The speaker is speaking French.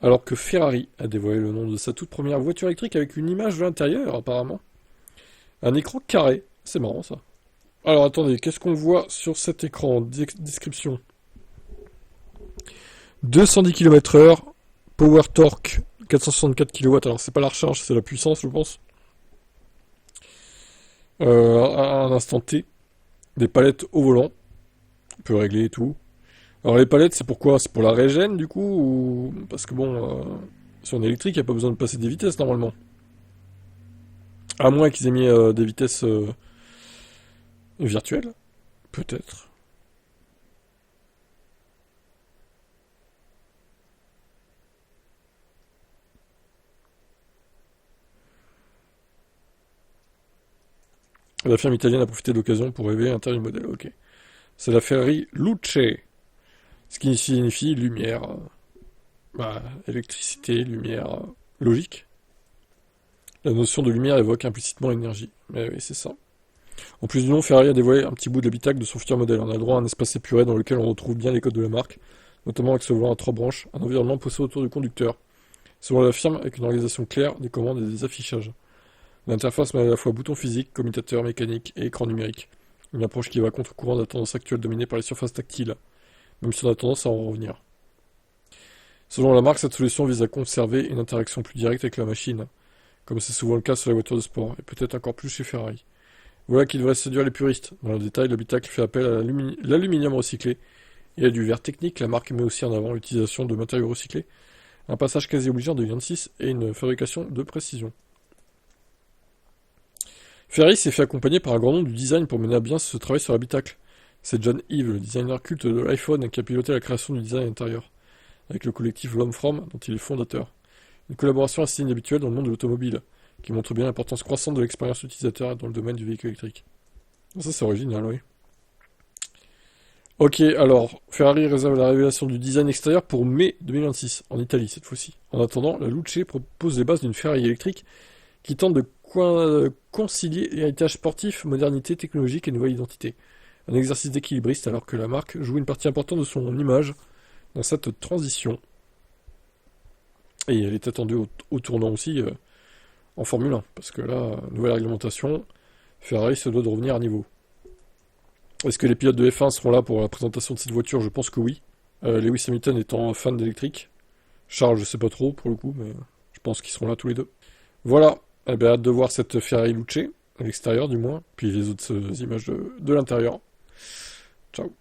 Alors que Ferrari a dévoilé le nom de sa toute première voiture électrique avec une image de l'intérieur, apparemment. Un écran carré. C'est marrant, ça. Alors, attendez, qu'est-ce qu'on voit sur cet écran? Description. 210 km/h, power torque 464 kW. Alors, c'est pas la recharge, c'est la puissance, je pense. À un instant T. Des palettes au volant. On peut régler et tout. Alors, les palettes, c'est pourquoi? C'est pour la régène, du coup ou... Parce que bon, si on est électrique, il n'y a pas besoin de passer des vitesses, normalement. À moins qu'ils aient mis des vitesses virtuelles. Peut-être. La firme italienne a profité de l'occasion pour révéler l'intérieur du modèle. Ok. C'est la Ferrari Luce. Ce qui signifie lumière. Bah, électricité, lumière. Logique. La notion de lumière évoque implicitement l'énergie. Mais oui, c'est ça. En plus du nom, Ferrari a dévoilé un petit bout de l'habitacle de son futur modèle. On a le droit à un espace épuré dans lequel on retrouve bien les codes de la marque, notamment avec ce volant à 3 branches, un environnement posé autour du conducteur. Selon la firme, avec une organisation claire, des commandes et des affichages. L'interface met à la fois bouton physique, commutateur mécanique et écran numérique. Une approche qui va contre-courant de la tendance actuelle dominée par les surfaces tactiles, même si on a tendance à en revenir. Selon la marque, cette solution vise à conserver une interaction plus directe avec la machine, comme c'est souvent le cas sur les voitures de sport, et peut-être encore plus chez Ferrari. Voilà qui devrait séduire les puristes. Dans le détail, l'habitacle fait appel à l'aluminium recyclé et à du verre technique. La marque met aussi en avant l'utilisation de matériaux recyclés, un passage quasi obligeant de 26 et une fabrication de précision. Ferrari s'est fait accompagner par un grand nom du design pour mener à bien ce travail sur l'habitacle. C'est John Ive, le designer culte de l'iPhone, qui a piloté la création du design intérieur, avec le collectif L'Homme From, dont il est fondateur. Une collaboration assez inhabituelle dans le monde de l'automobile, qui montre bien l'importance croissante de l'expérience utilisateur dans le domaine du véhicule électrique. Ça, c'est original, oui. Ok, alors, Ferrari réserve la révélation du design extérieur pour mai 2026, en Italie cette fois-ci. En attendant, la Luce propose les bases d'une Ferrari électrique qui tente de concilier héritage sportif, modernité technologique et nouvelle identité. Un exercice d'équilibriste alors que la marque joue une partie importante de son image dans cette transition. Et elle est attendue au tournant aussi en Formule 1, parce que là, nouvelle réglementation, Ferrari se doit de revenir à niveau. Est-ce que les pilotes de F1 seront là pour la présentation de cette voiture? Je pense que oui. Lewis Hamilton étant fan d'électrique. Charles, je sais pas trop pour le coup, mais je pense qu'ils seront là tous les deux. Voilà, eh bien, hâte de voir cette Ferrari Luce, à l'extérieur du moins, puis les autres images de l'intérieur. Ciao.